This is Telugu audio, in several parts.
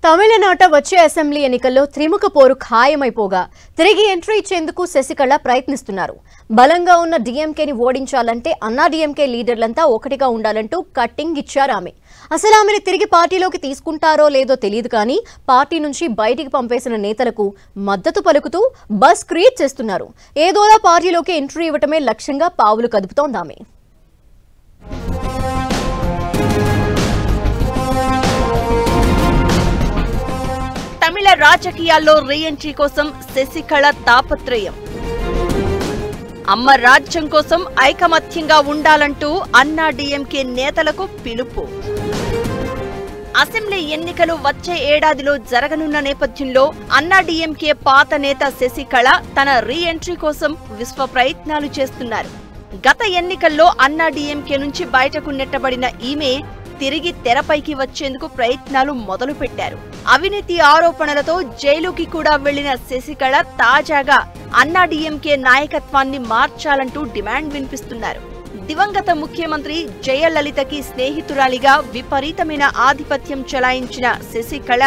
తమిళనాట వచ్చే అసెంబ్లీ ఎన్నికల్లో త్రిముఖ పోరు ఖాయమైపోగా తిరిగి ఎంట్రీ ఇచ్చేందుకు శశికళ ప్రయత్నిస్తున్నారు. బలంగా ఉన్న డీఎంకేని ఓడించాలంటే అన్నా డీఎంకే లీడర్లంతా ఒకటిగా ఉండాలంటూ కట్టింగ్ ఇచ్చారు ఆమె. అసలు ఆమెను తిరిగి పార్టీలోకి తీసుకుంటారో లేదో తెలియదు కానీ పార్టీ నుంచి బయటికి పంపేసిన నేతలకు మద్దతు పలుకుతూ బస్ క్రియేట్ చేస్తున్నారు. ఏదోలా పార్టీలోకి ఎంట్రీ ఇవ్వటమే లక్ష్యంగా పావులు కదుపుతోంది ఆమె. తమిళ రాజకీయాల్లో రీఎంట్రీ కోసం శశికళ తాపత్రయం. అమ్మ రాజ్యం కోసం ఐకమత్యంగా ఉండాలంటూ అన్నా డీఎంకే నేతలకు పిలుపు. అసెంబ్లీ ఎన్నికలు వచ్చే ఏడాదిలో జరగనున్న నేపథ్యంలో అన్నా డీఎంకే పాత నేత శశికళ తన రీఎంట్రీ కోసం విశ్వ ప్రయత్నాలు చేస్తున్నారు. గత ఎన్నికల్లో అన్నా డీఎంకే నుంచి బయటకు నెట్టబడిన ఈమె తిరిగి తెరపైకి వచ్చేందుకు ప్రయత్నాలు మొదలుపెట్టారు. అవినీతి ఆరోపణలతో జైలుకి కూడా వెళ్లిన శశికళ తాజాగా అన్నా డీఎంకే నాయకత్వాన్ని మార్చాలంటూ డిమాండ్ వినిపిస్తున్నారు. దివంగత ముఖ్యమంత్రి జయలలితకి స్నేహితురాలిగా విపరీతమైన ఆధిపత్యం చెలాయించిన శశికళ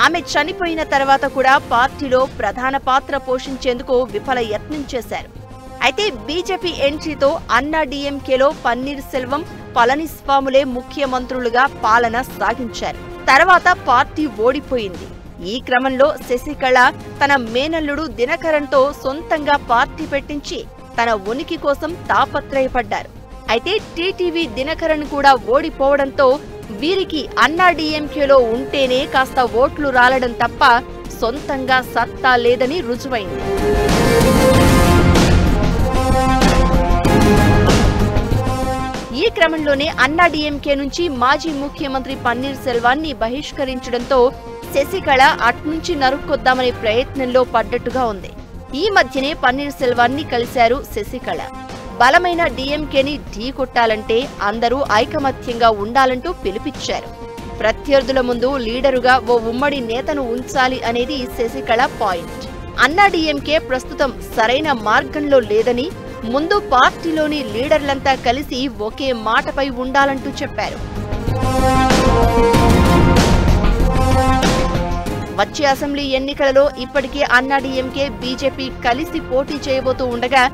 ఆమె చనిపోయిన తర్వాత కూడా పార్టీలో ప్రధాన పాత్ర పోషించేందుకు విఫల యత్నం చేశారు. అయితే బీజేపీ ఎంట్రీతో అన్నా డీఎంకేలో పన్నీర్ సెల్వం, పళనిస్వాములే ముఖ్యమంత్రులుగా పాలన సాగించారు. తర్వాత పార్టీ ఓడిపోయింది. ఈ క్రమంలో శశికళ తన మేనల్లుడు దినకరన్తో సొంతంగా పార్టీ పెట్టించి తన ఉనికి కోసం తాపత్రయపడ్డారు. అయితే టీటీవీ దినకరన్ కూడా ఓడిపోవడంతో వీరికి అన్నా డీఎంకేలో ఉంటేనే కాస్త ఓట్లు రాలడం తప్ప సొంతంగా సత్తా లేదని రుజువైంది. ఈ క్రమంలోనే అన్నా డీఎంకే నుంచి మాజీ ముఖ్యమంత్రి పన్నీర్ సెల్వాన్ని బహిష్కరించడంతో శశికళ అట్నుంచి నరుక్కొద్దామనే ప్రయత్నంలో పడ్డట్టుగా ఉంది. ఈ మధ్యనే పన్నీర్ సెల్వాన్ని కలిశారు శశికళ. బలమైన డీఎంకేని ఢీకొట్టాలంటే అందరూ ఐకమత్యంగా ఉండాలంటూ పిలుపిచ్చారు. ప్రత్యర్థుల ముందు లీడరుగా ఓ ఉమ్మడి నేతను ఉంచాలి అనేది శశికళ పాయింట్. అన్నా డీఎంకే ప్రస్తుతం సరైన మార్గంలో లేదని, ముందు పార్టీలోని లీడర్లంతా కలిసి ఒకే మాటపై ఉండాలంటూ చెప్పారు. వచ్చే అసెంబ్లీ ఎన్నికలలో ఇప్పటికే అన్నా డీఎంకే, బీజేపీ కలిసి పోటీ చేయబోతూ ఉండగా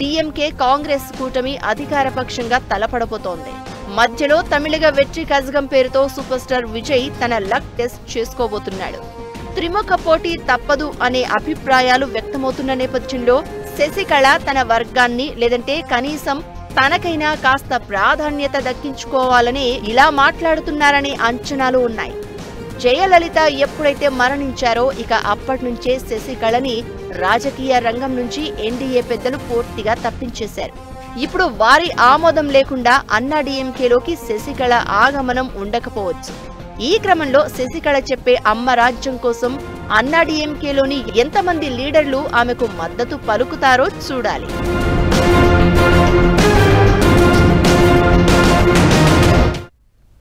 డీఎంకే కాంగ్రెస్ కూటమి అధికార పక్షంగా తలపడబోతోంది. మధ్యలో తమిళగ వెట్రి కజగం పేరుతో సూపర్ స్టార్ విజయ్ తన లక్ టెస్ట్ చేసుకోబోతున్నాడు. త్రిముఖ పోటీ తప్పదు అనే అభిప్రాయాలు వ్యక్తమవుతున్న నేపథ్యంలో శశికళ తన వర్గాన్ని లేదంటే కనీసం తనకైనా కాస్త ప్రాధాన్యత దక్కించుకోవాలని ఇలా మాట్లాడుతున్నారనే అంచనాలు ఉన్నాయి. జయలలిత ఎప్పుడైతే మరణించారో ఇక అప్పటినుంచే శశికళని రాజకీయ రంగం నుంచి ఎన్డీఏ పెద్దలు పూర్తిగా తప్పించేశారు. ఇప్పుడు వారి ఆమోదం లేకుండా అన్నా డీఎంకేలోకి శశికళ ఆగమనం ఉండకపోవచ్చు. ఈ క్రమంలో శశికళ చెప్పే అమ్మ రాజ్యం కోసం అన్నా డీఎంకేలోని ఎంతమంది లీడర్లు ఆమెకు మద్దతు పలుకుతారో చూడాలి.